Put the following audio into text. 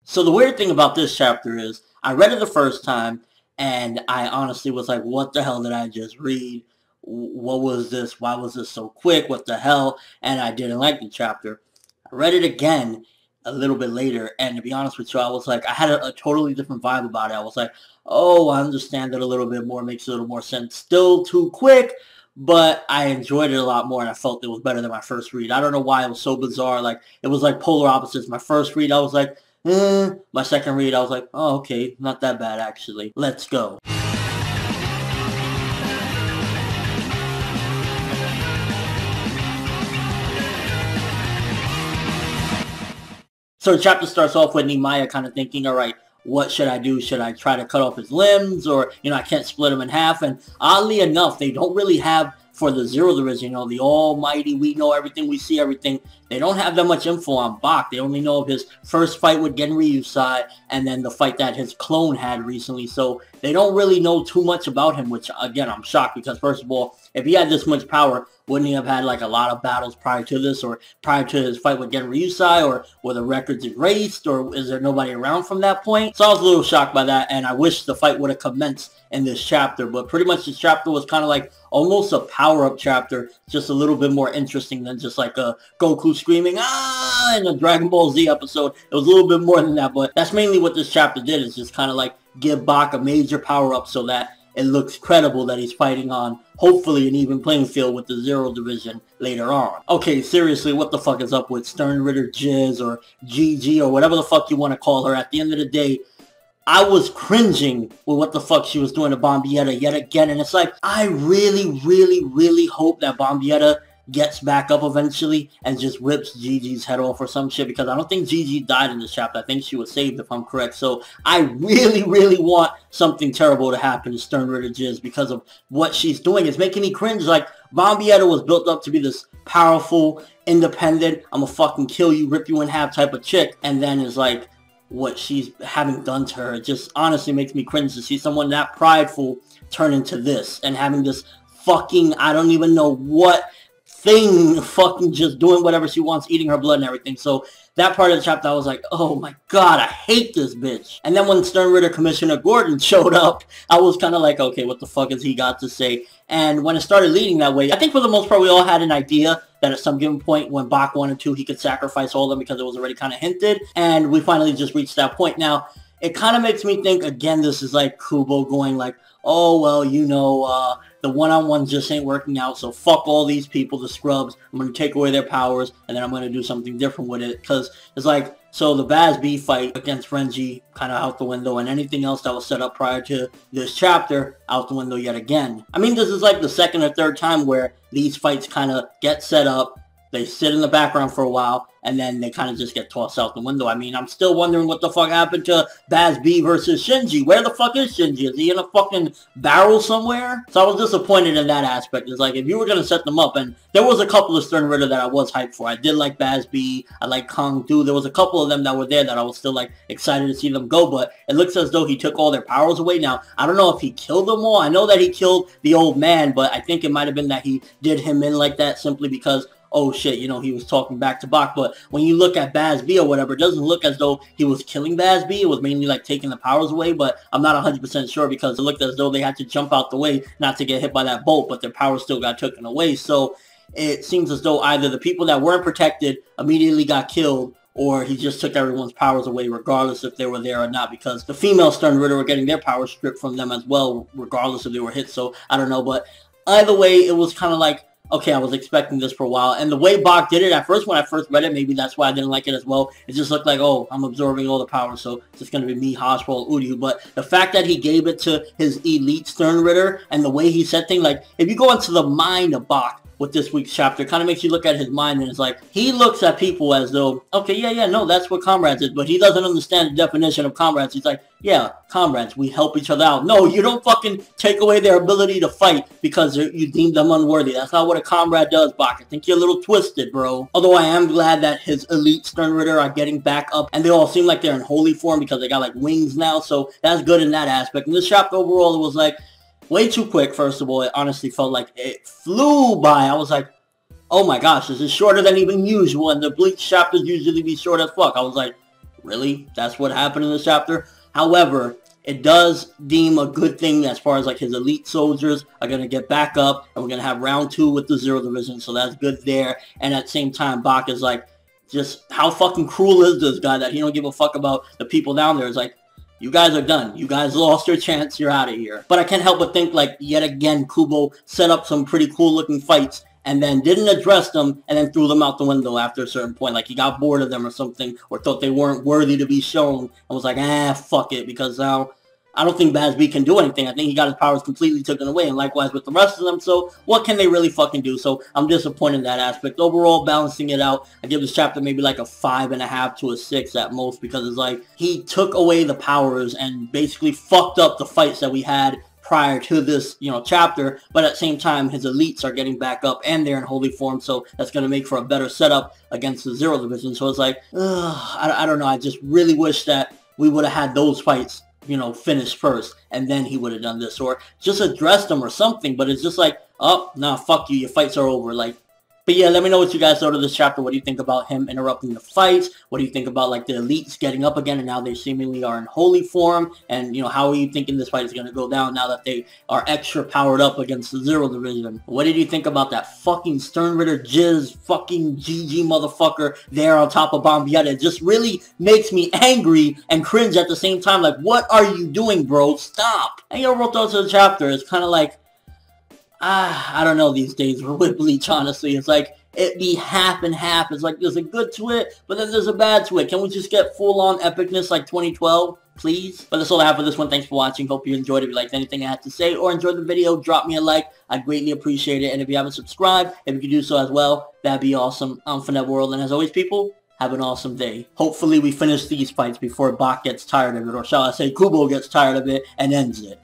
So the weird thing about this chapter is, I read it the first time, and I honestly was like, what the hell did I just read? What was this? Why was this so quick? What the hell? And I didn't like the chapter. I read it again a little bit later, and to be honest with you, I was like, I had a totally different vibe about it. I was like, oh, I understand it a little bit more, makes a little more sense. Still too quick, but I enjoyed it a lot more, and I felt it was better than my first read. I don't know why it was so bizarre. Like, it was like polar opposites. My first read, I was like, my second read, I was like, oh, okay, not that bad, actually. Let's go. So the chapter starts off with Nimaiya kind of thinking, all right, what should I do? Should I try to cut off his limbs? Or, I can't split him in half. And oddly enough, they don't really have, for the Zero Division, the almighty, we know everything, we see everything. They don't have that much info on Bach. They only know of his first fight with Genryusai and then the fight that his clone had recently. So they don't really know too much about him, which, again, I'm shocked because, first of all, if he had this much power, wouldn't he have had, like, a lot of battles prior to this or prior to his fight with Genryusai, or were the records erased, or is there nobody around from that point? So I was a little shocked by that, and I wish the fight would have commenced in this chapter, but pretty much this chapter was kind of like almost a power-up chapter, just a little bit more interesting than just like a Goku screaming, ah, in a Dragon Ball Z episode. It was a little bit more than that, but that's mainly what this chapter did, is just kind of like give Bach a major power-up so that it looks credible that he's fighting on, hopefully, an even playing field with the Zero Division later on. Okay, seriously, what the fuck is up with Stern Ritter Jizz or GG or whatever the fuck you want to call her? At the end of the day, I was cringing with what the fuck she was doing to Bombietta yet again, and it's like, I really, really, really hope that Bombietta gets back up eventually and just rips Gigi's head off or some shit, because I don't think Gigi died in this chapter. I think she was saved, if I'm correct. So I really, really want something terrible to happen to Stern Ritter Jizz because of what she's doing. It's making me cringe. Like, Bombietta was built up to be this powerful, independent, I'm gonna fucking kill you, rip you in half type of chick, and then it's like, what she's having done to her, it just honestly makes me cringe to see someone that prideful turn into this and having this fucking, I don't even know what thing, fucking just doing whatever she wants, eating her blood and everything. So that part of the chapter, I was like, oh my god, I hate this bitch. And then when Stern Ritter Commissioner Gordon showed up, I was kind of like, okay, what the fuck has he got to say? And when it started leading that way, I think for the most part we all had an idea that at some given point when Bach wanted to, he could sacrifice all of them because it was already kind of hinted. And we finally just reached that point. Now, it kind of makes me think, again, this is like Kubo going like, oh, well, the one-on-one just ain't working out, so fuck all these people, the scrubs. I'm going to take away their powers, and then I'm going to do something different with it. Because it's like, so the Baz B fight against Renji kind of out the window, and anything else that was set up prior to this chapter out the window yet again. I mean, this is like the second or third time where these fights kind of get set up, they sit in the background for a while, and then they kind of just get tossed out the window. I mean, I'm still wondering what the fuck happened to Baz B versus Shinji. Where the fuck is Shinji? Is he in a fucking barrel somewhere? So I was disappointed in that aspect. It's like, if you were going to set them up, and there was a couple of Stern Ritter that I was hyped for. I did like Baz B. I like Kong Du. There was a couple of them that were there that I was still like excited to see them go, but it looks as though he took all their powers away. Now, I don't know if he killed them all. I know that he killed the old man, but I think it might have been that he did him in like that simply because, oh shit, he was talking back to Bach. But when you look at Baz B or whatever, it doesn't look as though he was killing Baz B. It was mainly like taking the powers away, but I'm not 100% sure because it looked as though they had to jump out the way not to get hit by that bolt, but their powers still got taken away. So it seems as though either the people that weren't protected immediately got killed, or he just took everyone's powers away regardless if they were there or not, because the female Stern Ritter were getting their powers stripped from them as well, regardless if they were hit. So I don't know, but either way, it was kind of like, okay, I was expecting this for a while. And the way Bach did it, at first, when I first read it, maybe that's why I didn't like it as well. It just looked like, oh, I'm absorbing all the power, so it's just going to be me, Hoshwell, Uryu. But the fact that he gave it to his elite Stern Ritter and the way he said things, like, if you go into the mind of Bach with this week's chapter, it kind of makes you look at his mind, and it's like, he looks at people as though, okay, yeah, no, that's what comrades is, but he doesn't understand the definition of comrades. He's like, yeah, comrades, we help each other out. No, you don't fucking take away their ability to fight because you deem them unworthy. That's not what a comrade does, Bach. I think you're a little twisted, bro. Although I am glad that his elite Stern Ritter are getting back up, and they all seem like they're in holy form because they got like wings now, so that's good in that aspect. And this chapter overall, it was like, way too quick, first of all. It honestly felt like it flew by. I was like, oh my gosh, this is shorter than even usual, and the Bleach chapters usually be short as fuck. I was like, really? That's what happened in this chapter? However, it does deem a good thing as far as like his elite soldiers are going to get back up, and we're going to have round 2 with the Zero Division, so that's good there. And at the same time, Bach is like, just how fucking cruel is this guy that he don't give a fuck about the people down there? It's like, you guys are done. You guys lost your chance. You're out of here. But I can't help but think, like, yet again, Kubo set up some pretty cool looking fights and then didn't address them and then threw them out the window after a certain point. Like, he got bored of them or something, or thought they weren't worthy to be shown and was like, fuck it, because now I don't think Bazz-B can do anything. I think he got his powers completely taken away, and likewise with the rest of them. So what can they really fucking do? So I'm disappointed in that aspect. Overall, balancing it out, I give this chapter maybe like a 5.5 to a 6 at most, because it's like he took away the powers and basically fucked up the fights that we had prior to this, chapter, but at the same time, his elites are getting back up and they're in holy form, so that's going to make for a better setup against the Zero Division. So it's like, I don't know, I just really wish that we would have had those fights finished first, and then he would have done this, or just addressed them or something. But it's just like, oh, nah, fuck you, your fights are over. Like, but yeah, let me know what you guys thought of this chapter. What do you think about him interrupting the fights? What do you think about, like, the elites getting up again, and now they seemingly are in holy form? And, how are you thinking this fight is going to go down now that they are extra powered up against the Zero Division? What did you think about that fucking Stern Ritter Jizz fucking GG motherfucker there on top of Bombietta? It just really makes me angry and cringe at the same time. Like, what are you doing, bro? Stop! And your overall thoughts of the chapter is kind of like, I don't know these days with Bleach, honestly. It's like, it be half and half. It's like, there's a good to it, but then there's a bad to it. Can we just get full-on epicness like 2012, please? But that's all I have for this one. Thanks for watching. Hope you enjoyed it. If you liked anything I had to say or enjoyed the video, drop me a like. I'd greatly appreciate it. And if you haven't subscribed, if you could do so as well, that'd be awesome. I'm ForneverWorld, and as always, people, have an awesome day. Hopefully we finish these fights before Bach gets tired of it, or shall I say Kubo gets tired of it and ends it.